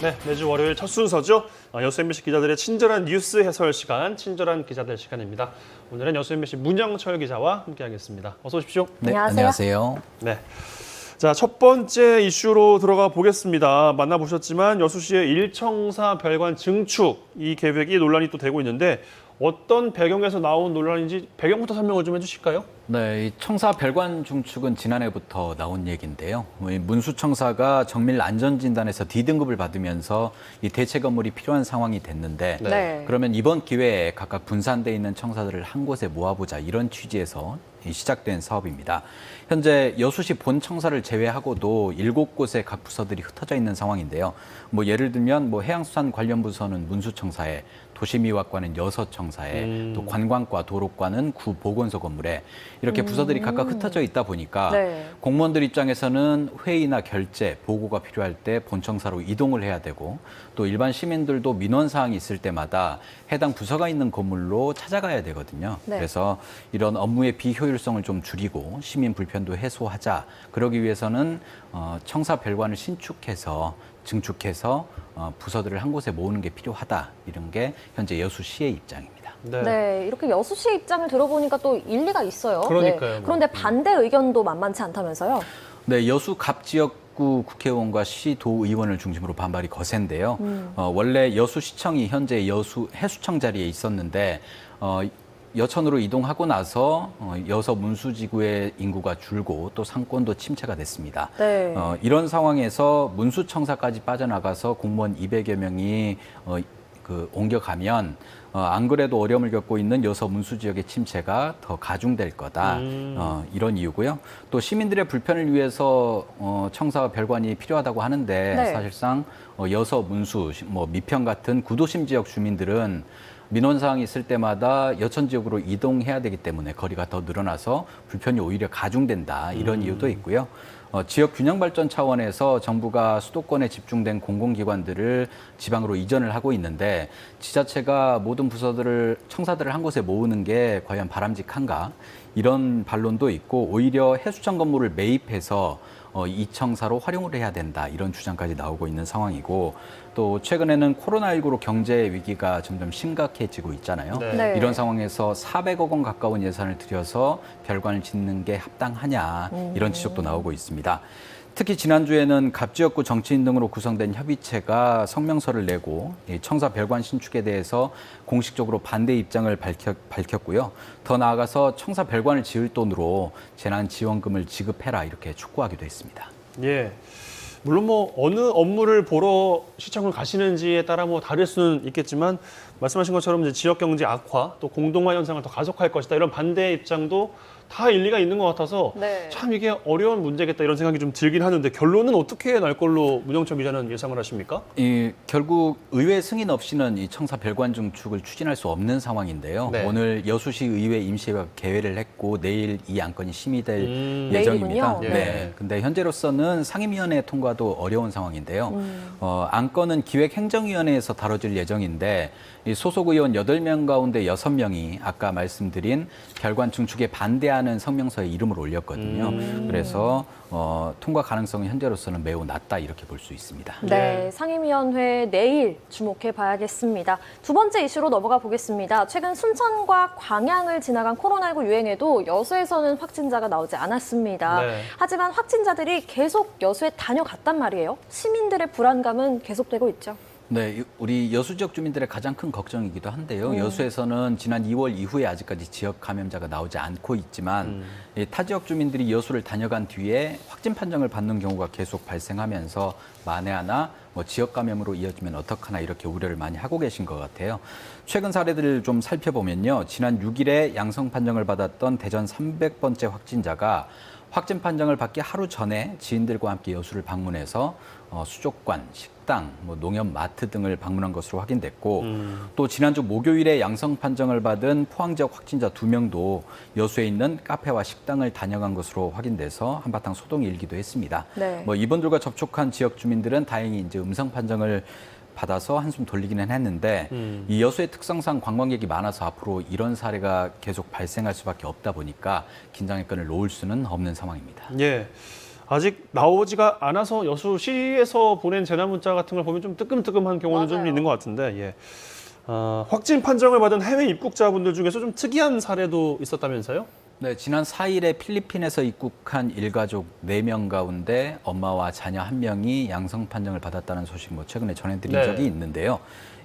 네, 매주 월요일 첫 순서죠. 여수 MBC 기자들의 친절한 뉴스 해설 시간, 친절한 기자들 시간입니다. 오늘은 여수 MBC 문영철 기자와 함께하겠습니다. 어서 오십시오. 네, 안녕하세요. 네. 자, 첫 번째 이슈로 들어가 보겠습니다. 만나보셨지만 여수시의 일청사 별관 증축, 이 계획이 논란이 또 되고 있는데 어떤 배경에서 나온 논란인지 배경부터 설명을 좀 해주실까요? 네, 이 청사 별관 중축은 지난해부터 나온 얘기인데요. 문수청사가 정밀 안전진단에서 D등급을 받으면서 이 대체 건물이 필요한 상황이 됐는데 네. 그러면 이번 기회에 각각 분산돼 있는 청사들을 한 곳에 모아보자 이런 취지에서 시작된 사업입니다. 현재 여수시 본 청사를 제외하고도 7곳에 각 부서들이 흩어져 있는 상황인데요. 예를 들면 해양수산 관련 부서는 문수청사에, 도시미화과는 여서청사에, 또 관광과 도로과는 구보건소 건물에 이렇게 부서들이 각각 흩어져 있다 보니까 네. 공무원들 입장에서는 회의나 결제, 보고가 필요할 때 본청사로 이동을 해야 되고 또 일반 시민들도 민원 사항이 있을 때마다 해당 부서가 있는 건물로 찾아가야 되거든요. 네. 그래서 이런 업무의 비효율성을 좀 줄이고 시민 불편도 해소하자. 그러기 위해서는 청사 별관을 증축해서 부서들을 한 곳에 모으는 게 필요하다. 이런 게 현재 여수시의 입장입니다. 네, 이렇게 여수시의 입장을 들어보니까 또 일리가 있어요. 그러니까요. 네. 그런데 반대 의견도 만만치 않다면서요? 네, 여수 갑 지역구 국회의원과 시도의원을 중심으로 반발이 거센데요. 원래 여수시청이 현재 여수 해수청 자리에 있었는데 여천으로 이동하고 나서 여서 문수지구의 인구가 줄고 또 상권도 침체가 됐습니다. 네. 이런 상황에서 문수청사까지 빠져나가서 공무원 200여 명이 옮겨가면 안 그래도 어려움을 겪고 있는 여서 문수 지역의 침체가 더 가중될 거다. 이런 이유고요. 또 시민들의 불편을 위해서 청사와 별관이 필요하다고 하는데 네. 사실상 여서 문수, 미평 같은 구도심 지역 주민들은 민원 사항이 있을 때마다 여천 지역으로 이동해야 되기 때문에 거리가 더 늘어나서 불편이 오히려 가중된다. 이런 이유도 있고요. 지역 균형 발전 차원에서 정부가 수도권에 집중된 공공기관들을 지방으로 이전을 하고 있는데 지자체가 모든 청사들을 한 곳에 모으는 게 과연 바람직한가? 이런 반론도 있고 오히려 해수청 건물을 매입해서 이 청사로 활용을 해야 된다. 이런 주장까지 나오고 있는 상황이고 또 최근에는 코로나19로 경제 위기가 점점 심각해지고 있잖아요. 네. 이런 상황에서 400억 원 가까운 예산을 들여서 별관을 짓는 게 합당하냐 이런 지적도 나오고 있습니다. 특히 지난주에는 갑지역구 정치인 등으로 구성된 협의체가 성명서를 내고 청사 별관 신축에 대해서 공식적으로 반대 입장을 밝혔고요. 더 나아가서 청사 별관을 지을 돈으로 재난지원금을 지급해라 이렇게 촉구하기도 했습니다. 예. 물론 어느 업무를 보러 시청을 가시는지에 따라 다를 수는 있겠지만 말씀하신 것처럼 이제 지역 경제 악화, 또 공동화 현상을 더 가속할 것이다. 이런 반대 입장도 다 일리가 있는 것 같아서 네. 참 이게 어려운 문제겠다 이런 생각이 좀 들긴 하는데 결론은 어떻게 날 걸로 문영철 기자는 예상을 하십니까? 결국 의회 승인 없이는 이 청사 별관 증축을 추진할 수 없는 상황인데요. 네. 오늘 여수시 의회 임시회가 개회를 했고 내일 이 안건이 심의될 예정입니다. 내일이군요. 네. 근데 현재로서는 상임위원회 통과도 어려운 상황인데요. 안건은 기획행정위원회에서 다뤄질 예정인데 이 소속 의원 8명 가운데 6명이 아까 말씀드린 별관 증축에 반대하는 성명서에 이름을 올렸거든요. 그래서 통과 가능성은 현재로서는 매우 낮다 이렇게 볼 수 있습니다. 네, 상임위원회 내일 주목해 봐야겠습니다. 두 번째 이슈로 넘어가 보겠습니다. 최근 순천과 광양을 지나간 코로나19 유행에도 여수에서는 확진자가 나오지 않았습니다. 네. 하지만 확진자들이 계속 여수에 다녀갔단 말이에요. 시민들의 불안감은 계속되고 있죠. 네, 우리 여수 지역 주민들의 가장 큰 걱정이기도 한데요. 여수에서는 지난 2월 이후에 아직까지 지역 감염자가 나오지 않고 있지만 타 지역 주민들이 여수를 다녀간 뒤에 확진 판정을 받는 경우가 계속 발생하면서 만에 하나 뭐 지역 감염으로 이어지면 어떡하나 이렇게 우려를 많이 하고 계신 것 같아요. 최근 사례들을 좀 살펴보면요. 지난 6일에 양성 판정을 받았던 대전 300번째 확진자가 확진 판정을 받기 하루 전에 지인들과 함께 여수를 방문해서 수족관, 식당, 뭐 농협, 마트 등을 방문한 것으로 확인됐고 또 지난주 목요일에 양성 판정을 받은 포항 지역 확진자 2명도 여수에 있는 카페와 식당을 다녀간 것으로 확인돼서 한바탕 소동이 일기도 했습니다. 네. 뭐 이분들과 접촉한 지역 주민들은 다행히 이제 음성 판정을 받아서 한숨 돌리기는 했는데 이 여수의 특성상 관광객이 많아서 앞으로 이런 사례가 계속 발생할 수밖에 없다 보니까 긴장의 끈을 놓을 수는 없는 상황입니다. 예. 아직 나오지가 않아서 여수시에서 보낸 재난 문자 같은 걸 보면 좀 뜨끔뜨끔한 경우는 좀 맞아요. 있는 것 같은데, 예. 확진 판정을 받은 해외 입국자분들 중에서 좀 특이한 사례도 있었다면서요? 네, 지난 4일에 필리핀에서 입국한 일가족 4명 가운데 엄마와 자녀 1명이 양성 판정을 받았다는 소식 뭐 최근에 전해드린 네. 적이 있는데요.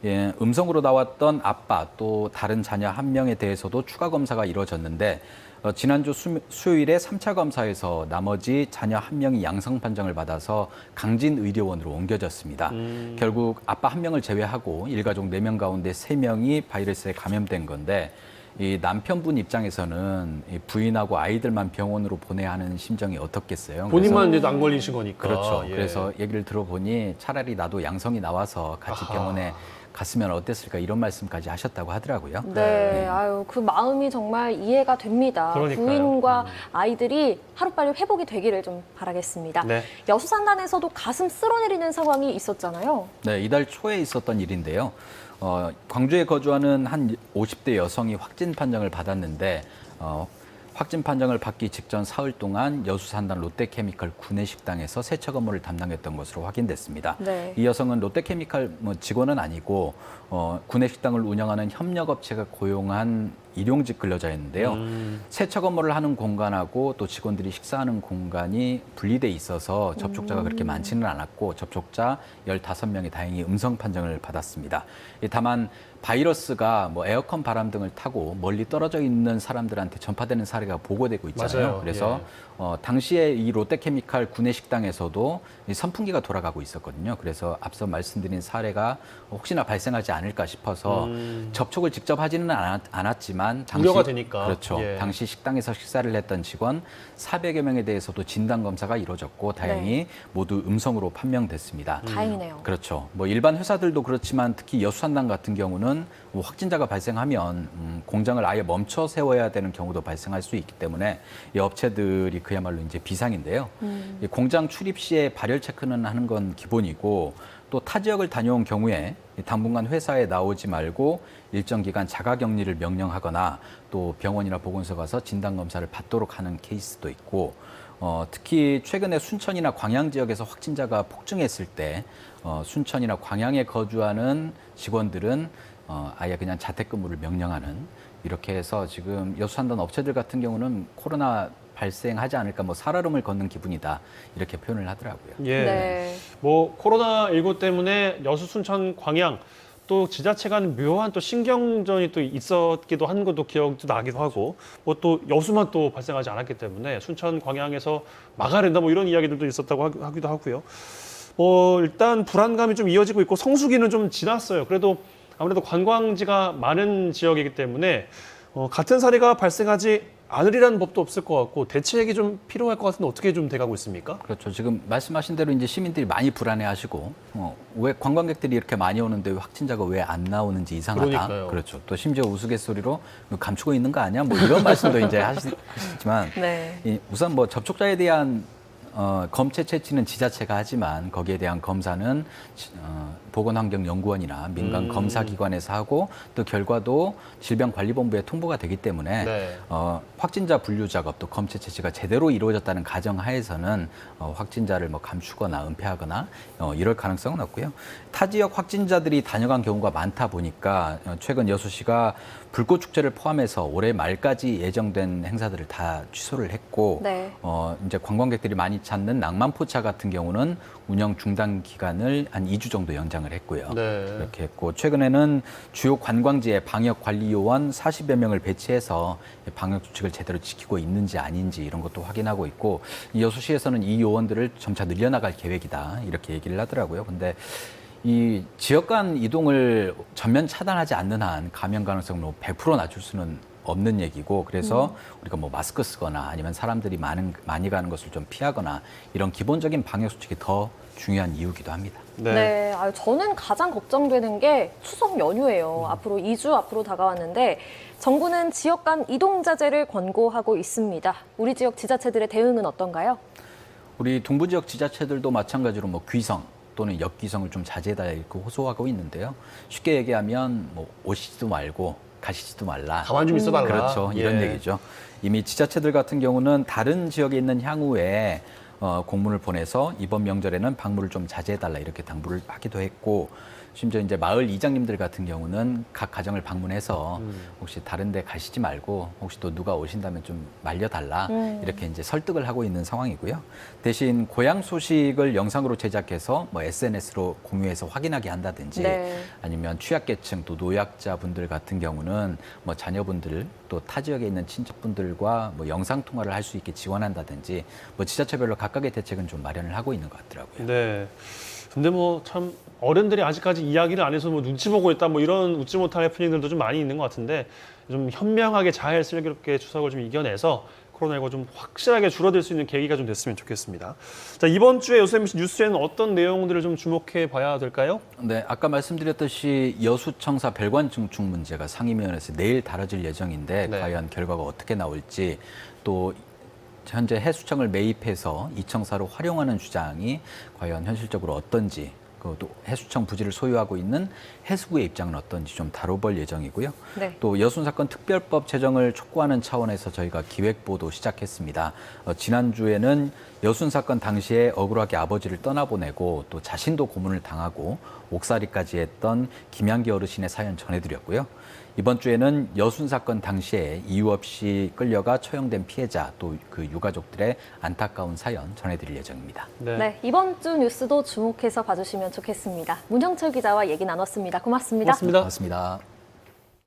예, 음성으로 나왔던 아빠 또 다른 자녀 1명에 대해서도 추가 검사가 이루어졌는데 지난주 수요일에 3차 검사에서 나머지 자녀 1명이 양성 판정을 받아서 강진의료원으로 옮겨졌습니다. 결국 아빠 1명을 제외하고 일가족 4명 가운데 3명이 바이러스에 감염된 건데 이 남편분 입장에서는 이 부인하고 아이들만 병원으로 보내야 하는 심정이 어떻겠어요? 본인만 이제 안 걸리신 거니까. 그렇죠. 예. 그래서 얘기를 들어보니 차라리 나도 양성이 나와서 같이 병원에 갔으면 어땠을까 이런 말씀까지 하셨다고 하더라고요. 네, 아유, 그 마음이 정말 이해가 됩니다. 그러니까요. 부인과 아이들이 하루빨리 회복이 되기를 좀 바라겠습니다. 네. 여수 산단에서도 가슴 쓸어내리는 상황이 있었잖아요. 네, 이달 초에 있었던 일인데요. 광주에 거주하는 한 50대 여성이 확진 판정을 받았는데 확진 판정을 받기 직전 사흘 동안 여수 산단 롯데케미칼 구내식당에서 세척 업무를 담당했던 것으로 확인됐습니다. 네. 이 여성은 롯데케미칼 직원은 아니고 구내식당을 운영하는 협력업체가 고용한 일용직 근로자였는데요. 세척 업무를 하는 공간하고 또 직원들이 식사하는 공간이 분리돼 있어서 접촉자가 그렇게 많지는 않았고 접촉자 15명이 다행히 음성 판정을 받았습니다. 다만 바이러스가 뭐 에어컨 바람 등을 타고 멀리 떨어져 있는 사람들한테 전파되는 사례가 보고되고 있잖아요. 맞아요. 그래서 당시에 이 롯데케미칼 구내식당에서도 이 선풍기가 돌아가고 있었거든요. 그래서 앞서 말씀드린 사례가 혹시나 발생하지 않을까 싶어서 접촉을 직접 하지는 않았지만 우려가 되니까. 그렇죠. 예. 당시 식당에서 식사를 했던 직원 400여 명에 대해서도 진단 검사가 이루어졌고 다행히 모두 음성으로 판명됐습니다. 다행이네요. 그렇죠. 뭐 일반 회사들도 그렇지만 특히 여수산단 같은 경우는 뭐 확진자가 발생하면 공장을 아예 멈춰 세워야 되는 경우도 발생할 수 있기 때문에 이 업체들이 그야말로 이제 비상인데요. 이 공장 출입 시에 발열 체크는 하는 건 기본이고 또 타 지역을 다녀온 경우에 당분간 회사에 나오지 말고 일정 기간 자가격리를 명령하거나 또 병원이나 보건소 가서 진단 검사를 받도록 하는 케이스도 있고 특히 최근에 순천이나 광양 지역에서 확진자가 폭증했을 때 순천이나 광양에 거주하는 직원들은 아예 그냥 재택근무를 명령하는 이렇게 해서 지금 여수산단 업체들 같은 경우는 코로나 발생하지 않을까 뭐 살얼음을 걷는 기분이다 이렇게 표현을 하더라고요. 예. 네. 뭐 코로나19 때문에 여수, 순천, 광양 또 지자체 간 묘한 또 신경전이 또 있었기도 한 것도 기억도 나기도 하고 뭐 또 여수만 또 발생하지 않았기 때문에 순천, 광양에서 막아야 된다 뭐 이런 이야기들도 있었다고 하기도 하고요. 뭐 일단 불안감이 좀 이어지고 있고 성수기는 좀 지났어요. 그래도 아무래도 관광지가 많은 지역이기 때문에 같은 사례가 발생하지 않으리라는 법도 없을 것 같고 대책이 좀 필요할 것 같은데 어떻게 좀 돼가고 있습니까? 그렇죠. 지금 말씀하신 대로 이제 시민들이 많이 불안해하시고 왜 관광객들이 이렇게 많이 오는데 확진자가 왜 안 나오는지 이상하다. 그러니까요. 그렇죠. 또 심지어 우스갯소리로 감추고 있는 거 아니야? 뭐 이런 말씀도 이제 하시지만 네. 우선 뭐 접촉자에 대한 검체 채취는 지자체가 하지만 거기에 대한 검사는 보건환경연구원이나 민간 검사기관에서 하고 또 결과도 질병관리본부에 통보가 되기 때문에 네. 확진자 분류 작업 또 검체 채취가 제대로 이루어졌다는 가정하에서는 확진자를 뭐 감추거나 은폐하거나 이럴 가능성은 없고요. 타 지역 확진자들이 다녀간 경우가 많다 보니까 최근 여수시가 불꽃 축제를 포함해서 올해 말까지 예정된 행사들을 다 취소를 했고 네. 이제 관광객들이 많이 찾는 낭만포차 같은 경우는 운영 중단 기간을 한 2주 정도 연장을 입장을 했고요. 네. 이렇게 했고 최근에는 주요 관광지에 방역관리요원 40여 명을 배치해서 방역 수칙을 제대로 지키고 있는지 아닌지 이런 것도 확인하고 있고 이 여수시에서는 이 요원들을 점차 늘려나갈 계획이다 이렇게 얘기를 하더라고요. 근데 이 지역 간 이동을 전면 차단하지 않는 한 감염 가능성을 100% 낮출 수는 없는 얘기고 그래서 우리가 뭐 마스크 쓰거나 아니면 사람들이 많이 가는 것을 좀 피하거나 이런 기본적인 방역 수칙이 더 중요한 이유기도 합니다. 네, 저는 가장 걱정되는 게 추석 연휴예요. 앞으로 2주 앞으로 다가왔는데 정부는 지역 간 이동 자제를 권고하고 있습니다. 우리 지역 지자체들의 대응은 어떤가요? 우리 동부 지역 지자체들도 마찬가지로 뭐 귀성 또는 역귀성을 좀 자제해달라 이렇게 호소하고 있는데요. 쉽게 얘기하면 뭐 오시지도 말고 가시지도 말라. 가만 좀 있어달라. 그렇죠. 이런 얘기죠. 이미 지자체들 같은 경우는 다른 지역에 있는 향후에 공문을 보내서 이번 명절에는 방문을 좀 자제해달라 이렇게 당부를 하기도 했고 심지어 이제 마을 이장님들 같은 경우는 각 가정을 방문해서 혹시 다른 데 가시지 말고 혹시 또 누가 오신다면 좀 말려달라 이렇게 이제 설득을 하고 있는 상황이고요. 대신 고향 소식을 영상으로 제작해서 뭐 SNS로 공유해서 확인하게 한다든지 네. 아니면 취약계층 또 노약자분들 같은 경우는 뭐 자녀분들 또 타 지역에 있는 친척분들과 뭐 영상 통화를 할 수 있게 지원한다든지 뭐 지자체별로 각각의 대책은 좀 마련을 하고 있는 것 같더라고요. 네. 근데 뭐 참 어른들이 아직까지 이야기를 안 해서 뭐 눈치 보고 있다 뭐 이런 웃지 못할 해프닝들도 좀 많이 있는 것 같은데 좀 현명하게 잘 슬기롭게 추석을 좀 이겨내서 코로나19가 좀 확실하게 줄어들 수 있는 계기가 좀 됐으면 좋겠습니다. 자, 이번 주에 여수 MBC 뉴스에는 어떤 내용들을 좀 주목해 봐야 될까요? 네, 아까 말씀드렸듯이 여수청사 별관 증축 문제가 상임위원회에서 내일 다뤄질 예정인데 네. 과연 결과가 어떻게 나올지 또 현재 해수청을 매입해서 이 청사로 활용하는 주장이 과연 현실적으로 어떤지 또 해수청 부지를 소유하고 있는 해수부의 입장은 어떤지 좀 다뤄볼 예정이고요. 네. 또 여순사건 특별법 제정을 촉구하는 차원에서 저희가 기획보도 시작했습니다. 지난주에는 여순사건 당시에 억울하게 아버지를 떠나보내고 또 자신도 고문을 당하고 옥살이까지 했던 김양기 어르신의 사연 전해드렸고요. 이번 주에는 여순 사건 당시에 이유 없이 끌려가 처형된 피해자 또 그 유가족들의 안타까운 사연 전해드릴 예정입니다. 네, 이번 주 뉴스도 주목해서 봐주시면 좋겠습니다. 문형철 기자와 얘기 나눴습니다. 고맙습니다. 고맙습니다. 고맙습니다.